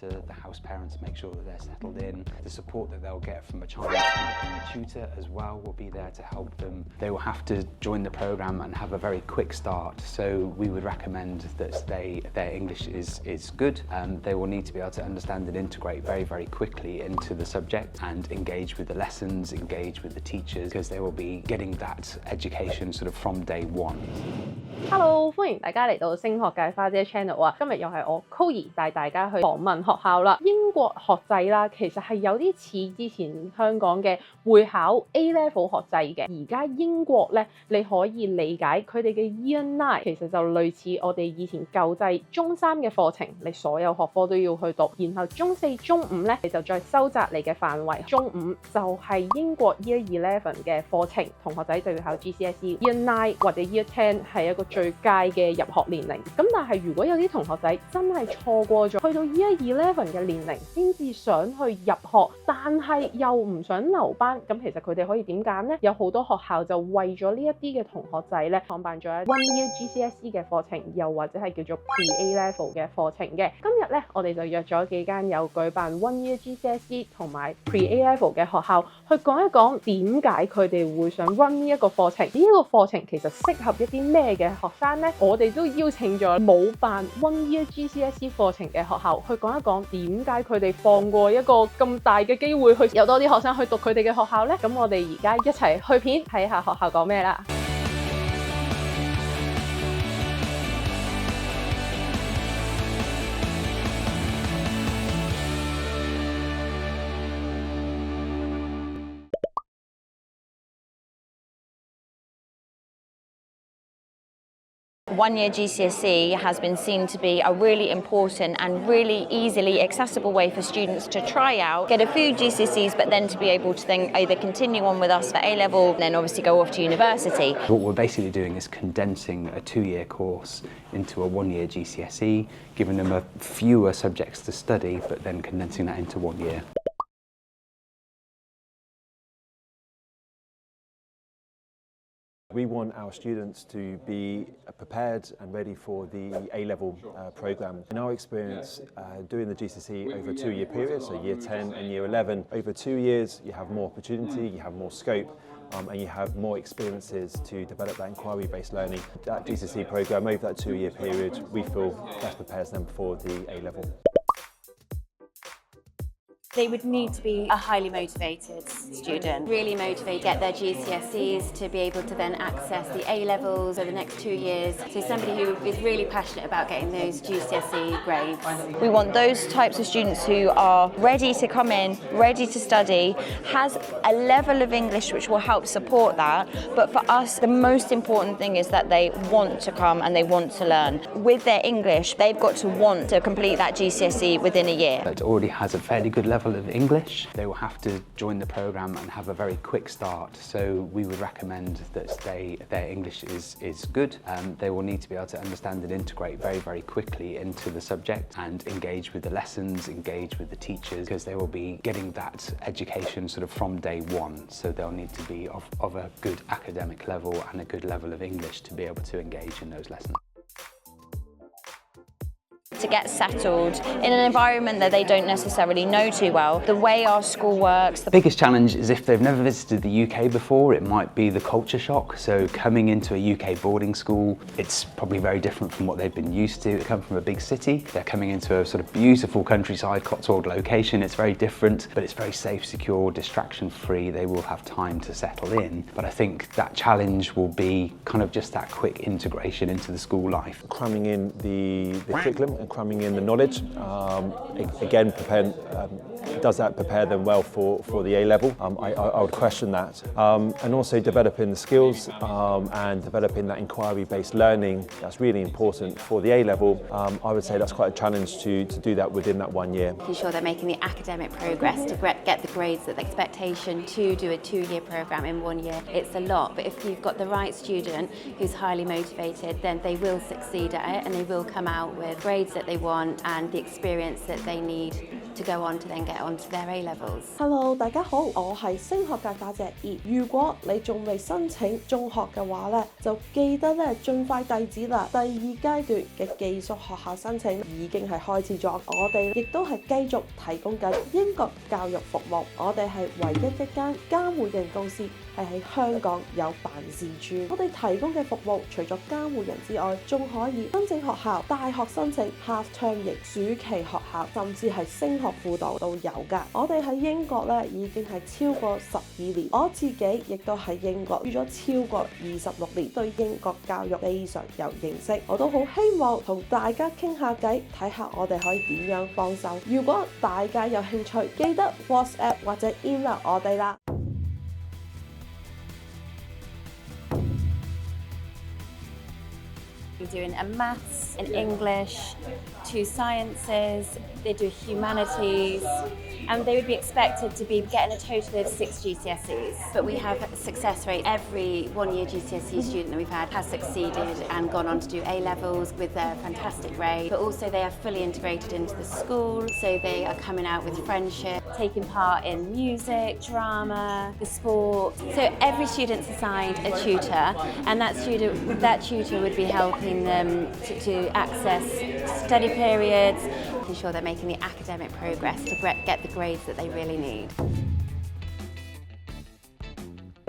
To the house parents, make sure that they're settled in. The support that they'll get from a Chinese tutor as well will be there to help them. They will have to join the program and have a very quick start, so we would recommend that their English is good. They will need to be able to understand and integrate very quickly into the subject and engage with the lessons, engage with the teachers, because they will be getting that education sort of from day one. Hello， 歡迎大家嚟到升學界花姐 channel 啊！今日又係我 Chloe 帶大家去訪問學校啦。英國學制啦，其實係有啲似之前香港嘅會考 A level 學制嘅。而家英國咧，你可以理解佢哋嘅 Year 9其實就類似我哋以前舊制中3嘅課程，你所有學科都要去讀。然後中4、中5咧，你就再收窄你嘅範圍。中5就係英國 Year 11嘅課程，同學仔就要考 GCSE。Year 9或者 Year 10係一個最佳嘅入學年齡。咁但係如果有啲同學仔真係錯過咗，去到 Year 11嘅年齡先至想去入學，但係又唔想留班，咁其實佢哋可以點揀呢？有好多學校就為咗呢一啲嘅同學仔咧，創辦咗1 Year GCSE 嘅課程，又或者係叫做 Pre-A Level 嘅課程嘅。今日咧，我哋就約咗幾間有舉辦1 Year GCSE 同埋 Pre-A Level 嘅學校，去講一講點解佢哋會想 run 呢一個課程。呢一個課程其實適合一啲咩嘅學生呢？我哋都邀請咗冇辦1 Year GCSE 課程嘅學校去講一講點解佢哋放過一個咁大嘅機會去有多啲學生去讀佢哋嘅學校呢？咁我哋而家一齊去片睇下學校講咩啦。1 Year GCSE has been seen to be a really important and really easily accessible way for students to try out, get a few GCSEs, but then to be able to then either continue on with us for A level, and then obviously go off to university. What we're basically doing is condensing a 2-year course into a 1 Year GCSE, giving them fewer subjects to study, but then condensing that into 1 year. We want our students to be prepared and ready for the A-level programme. In our experience, doing the GCSE over a 2-year period, so Year 10 and Year 11, over 2 years you have more opportunity, you have more scope, and you have more experiences to develop that inquiry-based learning. That GCSE programme over that 2-year period, we feel best prepares them for the A-level. They would need to be a highly motivated student, really motivated, get their GCSEs to be able to then access the A-levels over the next 2 years. So somebody who is really passionate about getting those GCSE grades. We want those types of students who are ready to come in, ready to study, has a level of English which will help support that. But for us, the most important thing is that they want to come and they want to learn. With their English, they've got to want to complete that GCSE within a year. It already has a fairly good level of English. They will have to join the program and have a very quick start, so we would recommend that their English is good. They will need to be able to understand and integrate very quickly into the subject and engage with the lessons, engage with the teachers, because they will be getting that education sort of from day one, so they'll need to be of a good academic level and a good level of English to be able to engage in those lessons. To get settled in an environment that they don't necessarily know too well, the way our school works. The biggest challenge is if they've never visited the UK before, it might be the culture shock. So coming into a UK boarding school, it's probably very different from what they've been used to. They come from a big city, they're coming into a sort of beautiful countryside, Cotswold location. It's very different, but it's very safe, secure, distraction-free. They will have time to settle in. But I think that challenge will be kind of just that quick integration into the school life. Cramming in the curriculum and cramming in the knowledge, again, does that prepare them well for the A-level? I would question that. And also developing the skills and developing that inquiry-based learning, that's really important for the A-level. I would say that's quite a challenge to do that within that 1 year. Making sure they're making the academic progress to get the grades, that the expectation to do a 2-year programme in 1 year, it's a lot. But if you've got the right student who's highly motivated, then they will succeed at it and they will come out with grades that they want and the experience that they need. to go on to then get onto their A levels. Hello， 大家好，我係升學界花姐葉。如果你仲未申請中學嘅話咧，就記得咧盡快遞紙啦。第二階段嘅寄宿學校申請已經係開始咗，我哋亦都係繼續提供緊英國教育服務。我哋係唯一一間監護人公司係喺香港有辦事處。我哋提供嘅服務除咗監護人之外，仲可以申請學校、大學申請 half term 型、暑期學校，甚至係升學輔導都有㗎。我哋喺英國咧已經係超過12年，我自己亦都喺英國住咗超過26年，對英國教育非常有認識。我都好希望同大家傾下偈，睇下我哋可以點樣幫手。如果大家有興趣，記得 WhatsApp 或者 email 我哋啦。You're doing a maths, an English, 2 sciences, they do humanities, and they would be expected to be getting a total of 6 GCSEs. But we have a success rate. Every one-year GCSE student that we've had has succeeded and gone on to do A-levels with a fantastic grade. But also they are fully integrated into the school, so they are coming out with friendship, taking part in music, drama, the sport. So every student's assigned a tutor, and that tutor would be helping them to access study periods, ensure they're making the academic progress to get the grades that they really need.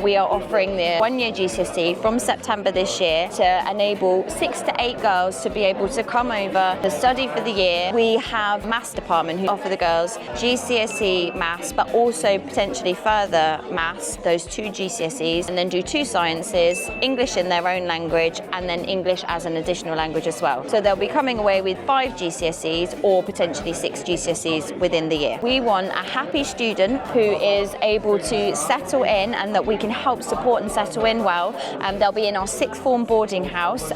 We are offering the one-year GCSE from September this year to enable 6 to 8 girls to be able to come over to study for the year. We have Maths department who offer the girls GCSE Maths, but also potentially further Maths, those 2 GCSEs, and then do 2 sciences, English in their own language, and then English as an additional language as well. So they'll be coming away with 5 GCSEs or potentially 6 GCSEs within the year. We want a happy student who is able to settle in and that we can help support and settle in well. They'll be in our 6th form boarding house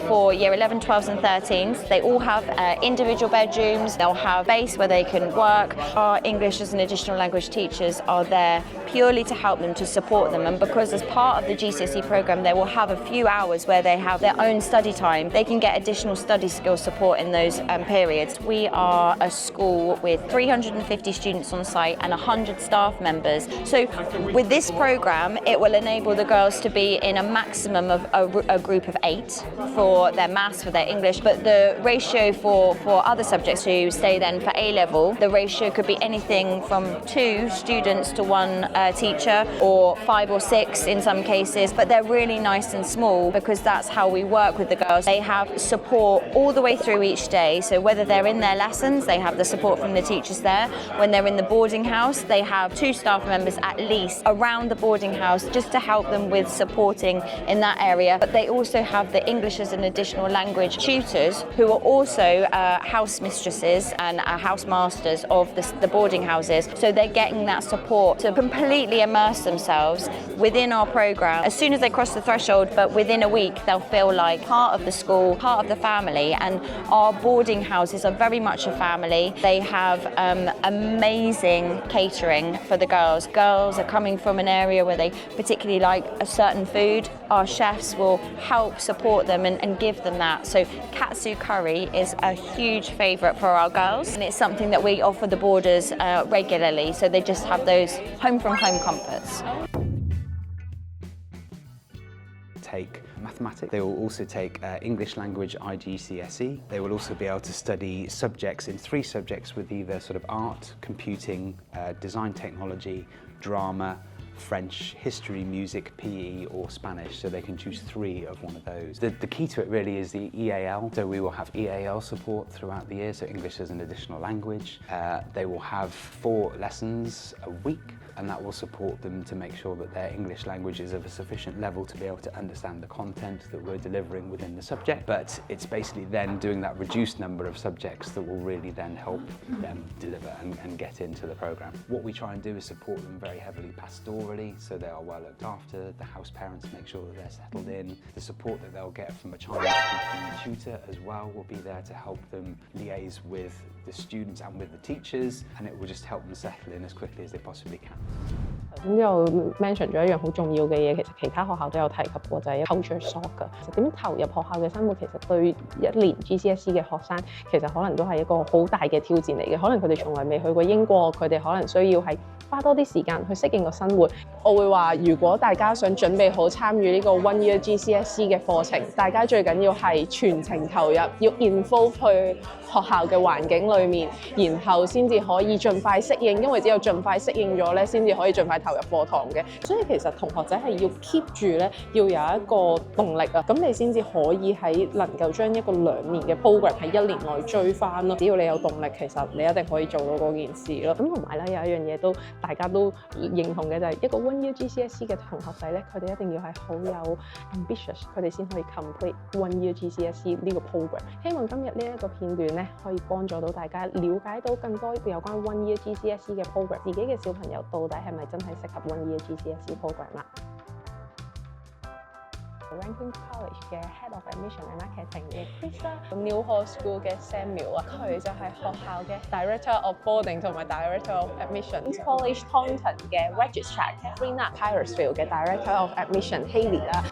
for year 11, 12s and 13s. They all have individual bedrooms. They'll have space where they can work. Our English as an additional language teachers are there purely to help them, to support them, and because as part of the GCSE programme they will have a few hours where they have their own study time, they can get additional study skill support in those periods. We are a school with 350 students on site and 100 staff members. So with this programme it will enable the girls to be in a maximum of a group of 8 for their maths, for their English, but the ratio for other subjects who stay then for A-level, the ratio could be anything from 2 students to 1 teacher, or 5 or 6 in some cases, but they're really nice and small because that's how we work with the girls. They have support all the way through each day, so whether they're in their lessons, they have the support from the teachers there. When they're in the boarding house, they have 2 staff members at least around the boarding house just to help them with supporting in that area. But they also have the English as an additional language tutors who are also house mistresses and house masters of the boarding houses. So they're getting that support to completely immerse themselves within our programme as soon as they cross the threshold, but within a week they'll feel like part of the school, part of the family. And our boarding houses are very much a family. They have amazing catering for the girls. Girls are coming from an area where they particularly like a certain food. Our chefs will help support them and give them that. So katsu curry is a huge favourite for our girls, and it's something that we offer the boarders regularly, so they just have those home from home comforts. Take mathematics. They will also take English language IGCSE. They will also be able to study subjects in 3 subjects with either sort of art, computing, design technology, drama, French, history, music, PE or Spanish, so they can choose 3 of one of those. The key to it really is the EAL, so we will have EAL support throughout the year, so English as an additional language. They will have 4 lessons a week, and that will support them to make sure that their English language is of a sufficient level to be able to understand the content that we're delivering within the subject. But it's basically then doing that reduced number of subjects that will really then help them deliver and get into the programme. What we try and do is support them very heavily pastorally, so they are well looked after. The house parents make sure that they're settled in. The support that they'll get from a Chinese-speaking tutor as well will be there to help them liaise with the students and with the teachers, and it will just help them settle in as quickly as they possibly can. 咁又 mention 咗一樣好重要嘅嘢，其實其他學校都有提及過，就係 culture shock 㗎。其實點樣投入學校嘅生活，其實對一年 GCSE 嘅學生，其實可能都係一個好大嘅挑戰嚟嘅。可能佢哋從來未去過英國，佢哋可能需要係花多啲時間去適應個生活。我會話，如果大家想準備好參與呢個 One Year GCSE 嘅課程，大家最緊要係全程投入，要 involve 去學校嘅環境裡面，然後先至可以盡快適應，因為只有盡快適應咗咧，先至可以盡快投入課堂嘅。所以其實同學仔係要 keep 住咧，要有一個動力啊，咁你先至可以喺能夠將一個2年嘅 program 喺1年內追翻咯。只要你有動力，其實你一定可以做到嗰件事咯。咁同埋咧，有一樣嘢都大家都認同嘅就係一個 One Year GCSE 嘅同學仔咧，佢哋一定要係好有 ambitious， 佢哋先可以 complete One Year GCSE 呢個 program。希望今日呢一個片段咧，可以幫助到大家了解到更多有關 One Year GCSE 嘅 program， 自己嘅小朋友到底係咪真係適合 One Year GCSE program 啦。Ranking College 嘅 Head of Admission and Marketing 嘅 Chris，New Hall School 嘅 Samuel 啊，佢就係學校嘅 Director of Boarding 同埋 Director of Admission。College Taunton 嘅 Registrar Catherine，Tyersfield 嘅 Director of Admission Hayley 啦。